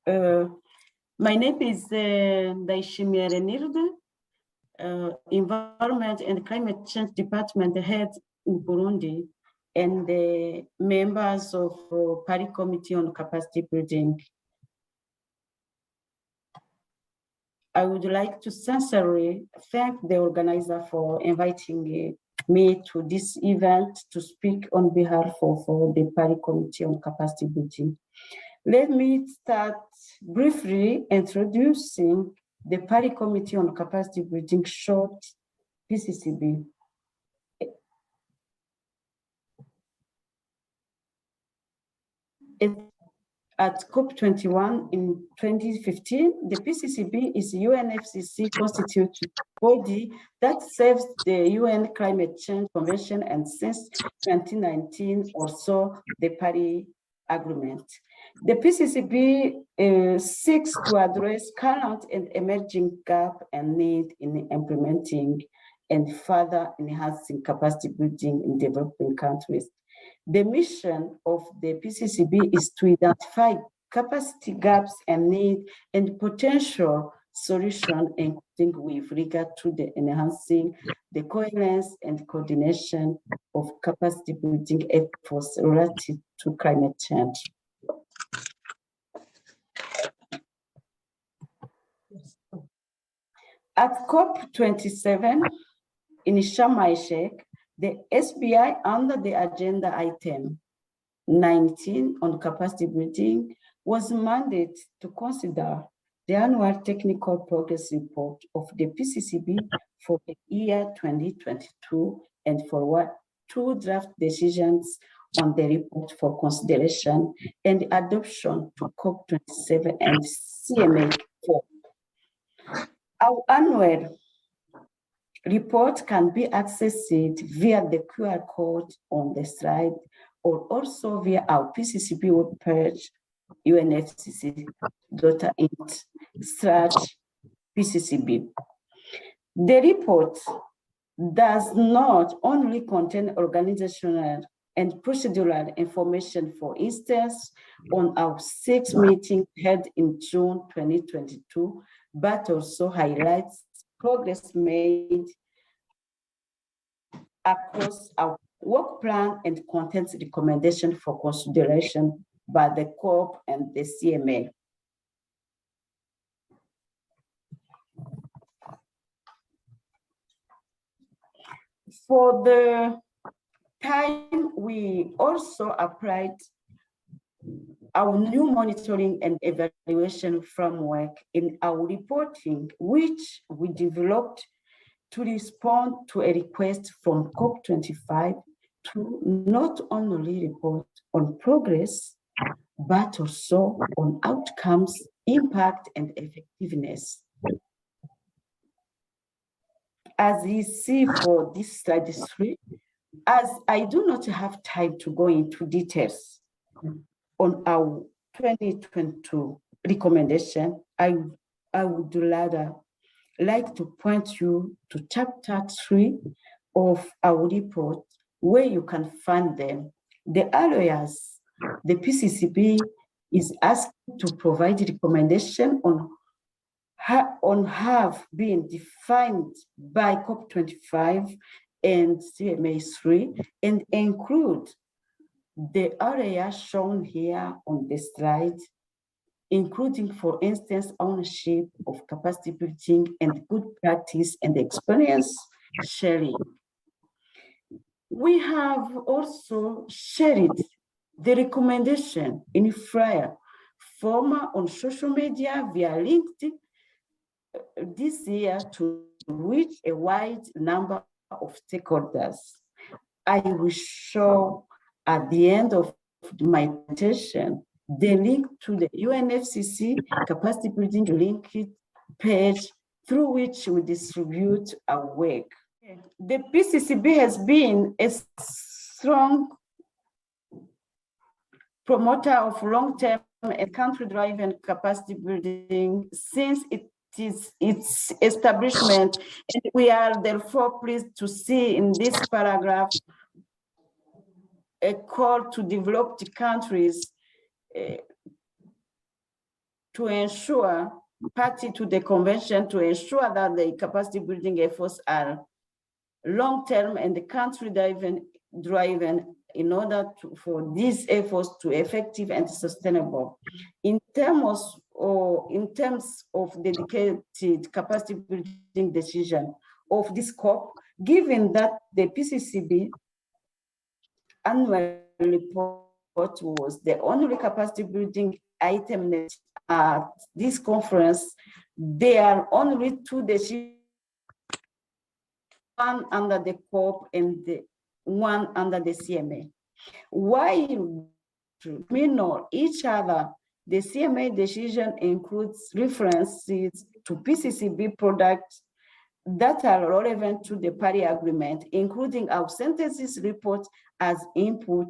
My name is NDAYISHIMIYE Renilde, Environment and Climate Change Department head in Burundi, and the members of Party Committee on Capacity Building. I would like to sincerely thank the organizer for inviting me to this event to speak on behalf of the Party Committee on Capacity Building. Let me start briefly introducing the Party Committee on Capacity Building, short PCCB. At COP21 in 2015, the PCCB is a UNFCCC constituted body that serves the UN Climate Change Convention, and since 2019 or so, the Paris Agreement. The PCCB seeks to address current and emerging gaps and need in implementing and further enhancing capacity building in developing countries. The mission of the PCCB is to identify capacity gaps and need and potential solutions, including with regard to the enhancing the coherence and coordination of capacity building efforts related to climate change. At COP27 in Sharm el-Sheikh, the SBI, under the agenda item 19 on capacity building, was mandated to consider the annual technical progress report of the PCCB for the year 2022 and forward 2 draft decisions on the report for consideration and adoption to COP27 and CMA4. Our annual report can be accessed via the QR code on the slide, or also via our PCCB webpage, unfcc.int/PCCB. The report does not only contain organizational and procedural information, for instance, on our 6th meeting held in June 2022, but also highlights progress made across our work plan and contains recommendation for consideration by the COP and the CMA. For the time, we also applied our new monitoring and evaluation framework in our reporting, which we developed to respond to a request from COP25 to not only report on progress, but also on outcomes, impact, and effectiveness. As you see for this slide 3, as I do not have time to go into details on our 2022 recommendation, I would rather like to point you to chapter 3 of our report, where you can find them. The areas the PCCB is asked to provide recommendation on have been defined by COP25 and CMA3, and include the areas shown here on the slide, including, for instance, ownership of capacity building and good practice and experience sharing. We have also shared the recommendation in flyer form on social media via LinkedIn this year to reach a wide number of stakeholders. I will show at the end of my presentation the link to the UNFCCC capacity building link page through which we distribute our work. The PCCB has been a strong promoter of long-term and country-driven capacity building since its establishment, and we are therefore pleased to see in this paragraph a call to developed countries to ensure, party to the convention, to ensure that the capacity building efforts are long-term and the country-driven in order for these efforts to be effective and sustainable. In terms of dedicated capacity building decision of this scope, given that the PCCB annual report was the only capacity building item at this conference, there are only 2 decisions, one under the COP and one under the CMA. While we know each other, the CMA decision includes references to PCCB products that are relevant to the Paris Agreement, including our synthesis report as input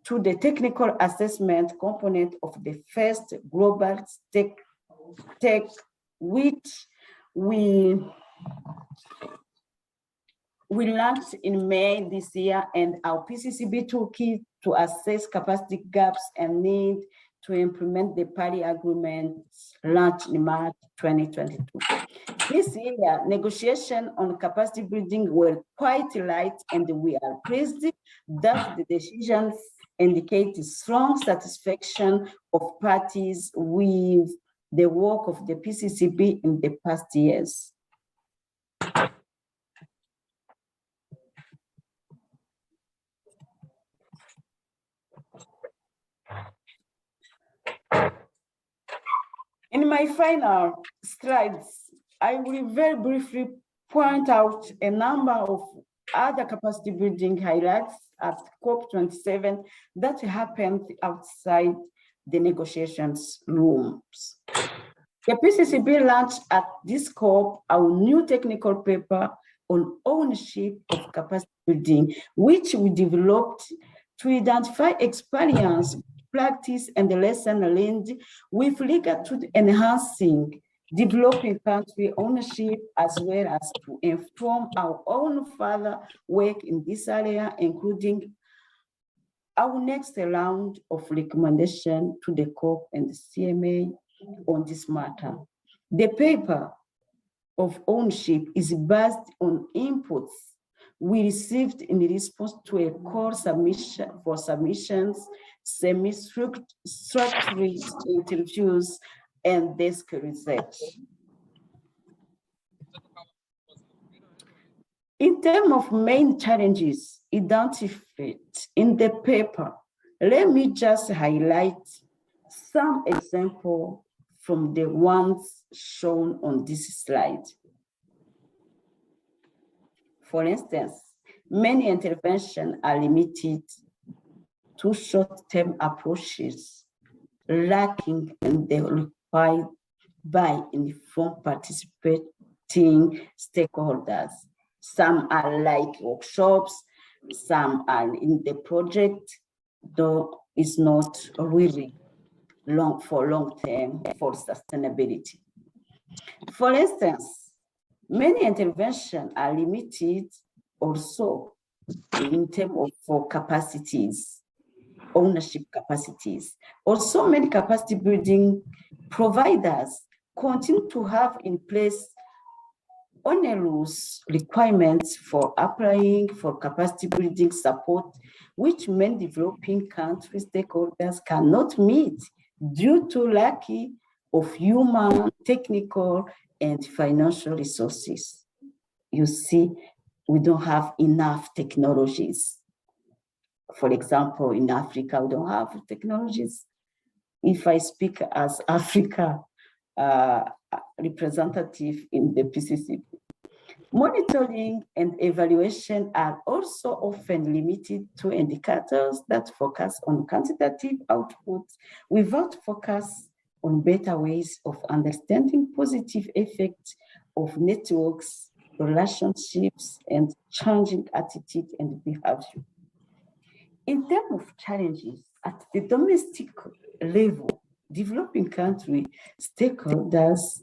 to the technical assessment component of the first global tech, which we launched in May this year, and our PCCB toolkit to assess capacity gaps and need to implement the Paris Agreement launched in March 2022. This year, negotiations on capacity building were quite light, and we are pleased that the decisions indicate strong satisfaction of parties with the work of the PCCB in the past years. In my final slides, I will very briefly point out a number of other capacity building highlights at COP27 that happened outside the negotiations rooms. The PCCB launched at this COP our new technical paper on ownership of capacity building, which we developed to identify experience, practice, and the lesson learned with regard to enhancing developing country ownership, as well as to inform our own further work in this area, including our next round of recommendation to the COP and the CMA on this matter. The paper of ownership is based on inputs we received in response to a core submission for submissions, semi-structured interviews, and desk research. In terms of main challenges identified in the paper, let me just highlight some examples from the ones shown on this slide. For instance, many interventions are limited to short-term approaches, lacking in the required by informed participating stakeholders. Some are like workshops, some are in the project, though it's not really long term for sustainability. For instance, many interventions are limited also in terms of for capacities, ownership capacities. Also, many capacity building providers continue to have in place onerous requirements for applying for capacity building support, which many developing country stakeholders cannot meet due to lack of human, technical, and financial resources. You see, we don't have enough technologies. For example, in Africa, we don't have technologies. If I speak as Africa representative in the PCCB, monitoring and evaluation are also often limited to indicators that focus on quantitative outputs without focus on better ways of understanding positive effects of networks, relationships, and changing attitude and behavior. In terms of challenges at the domestic level, developing country stakeholders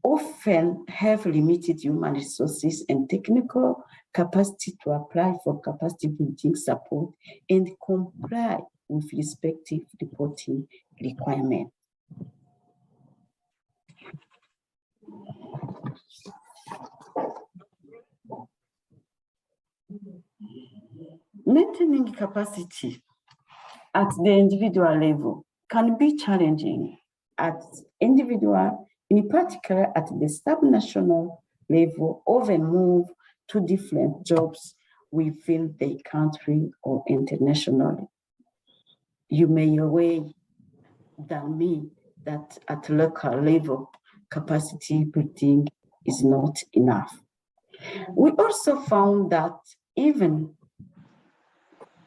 often have limited human resources and technical capacity to apply for capacity building support and comply with respective reporting requirements. Maintaining capacity at the individual level can be challenging at individual, in particular at the subnational level, often move to different jobs within the country or internationally. You may aware than me that at local level, capacity building is not enough. We also found that even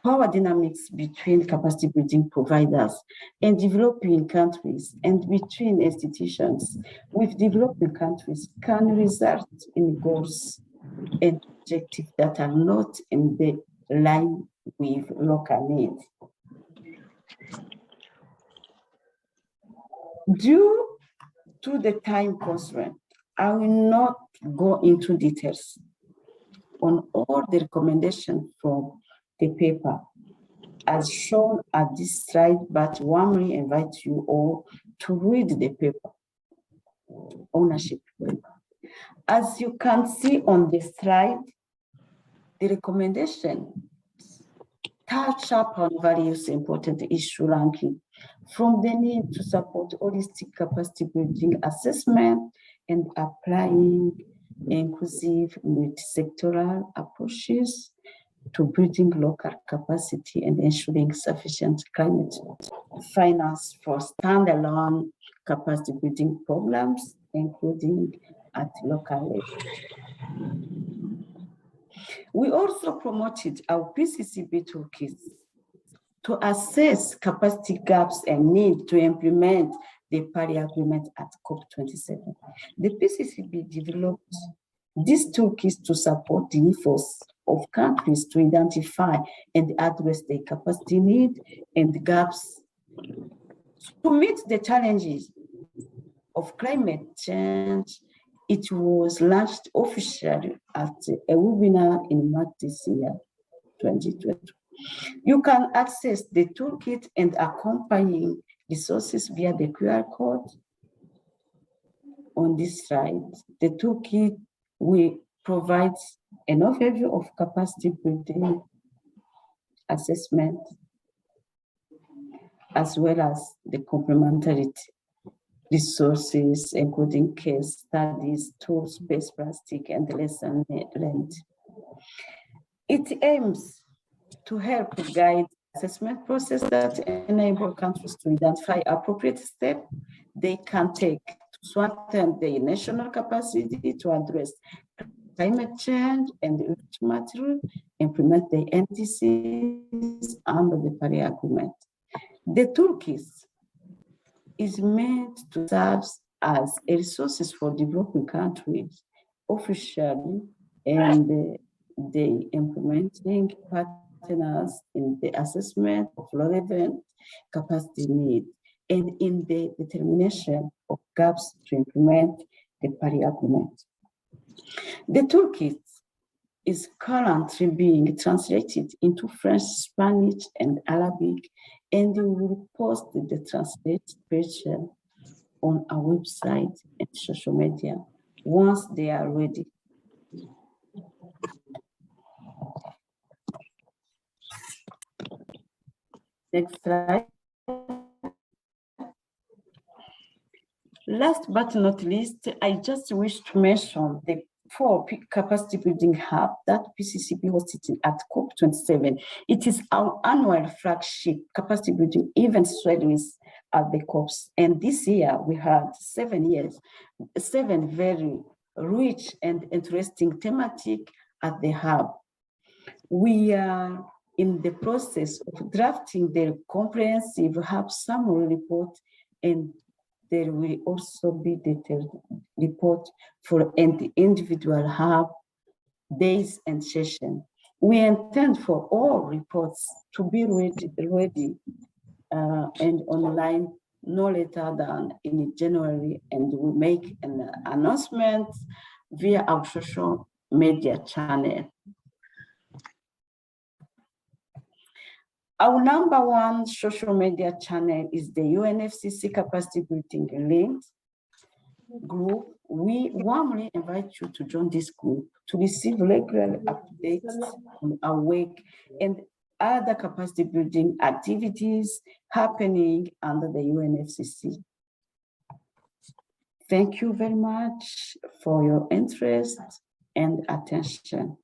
power dynamics between capacity building providers and developing countries and between institutions with developing countries can result in goals and objectives that are not in the line with local needs. Due to the time constraint, I will not go into details on all the recommendations from the paper as shown at this slide, but warmly invite you all to read the paper, ownership paper. As you can see on the slide, the recommendation touch upon various important issues ranking from the need to support holistic capacity building assessment and applying inclusive multi-sectoral approaches to building local capacity and ensuring sufficient climate finance for standalone capacity building programs, including at local level. We also promoted our PCCB toolkits to assess capacity gaps and need to implement the Paris Agreement at COP27. The PCCB developed these toolkits to support the efforts of countries to identify and address their capacity need and gaps to meet the challenges of climate change. It was launched officially at a webinar in March this year, 2020. You can access the toolkit and accompanying resources via the QR code on this slide. The toolkit will provide an overview of capacity building assessment, as well as the complementary resources, including case studies, tools, best practice, and lessons learned. It aims to help guide assessment process that enable countries to identify appropriate steps they can take to strengthen their national capacity to address climate change and ultimately implement the NDCs under the Paris Agreement. The toolkit is meant to serve as a resource for developing countries officially and the implementing partners in the assessment of relevant capacity needs and in the determination of gaps to implement the Paris Agreement. The toolkit is currently being translated into French, Spanish, and Arabic, and we will post the translated version on our website and social media once they are ready. Next slide. Last but not least, I just wish to mention the 4 capacity building hub that PCCB hosted at COP27. It is our annual flagship capacity building event series at the COPs. And this year we had 7 very rich and interesting thematic at the hub. We are in the process of drafting the comprehensive hub summary report, and there will also be detailed report for the individual hub days and session. We intend for all reports to be ready and online no later than in January, and we make an announcement via our social media channel. Our #1 social media channel is the UNFCCC Capacity Building Linked group. We warmly invite you to join this group to receive regular updates on our work and other capacity building activities happening under the UNFCCC. Thank you very much for your interest and attention.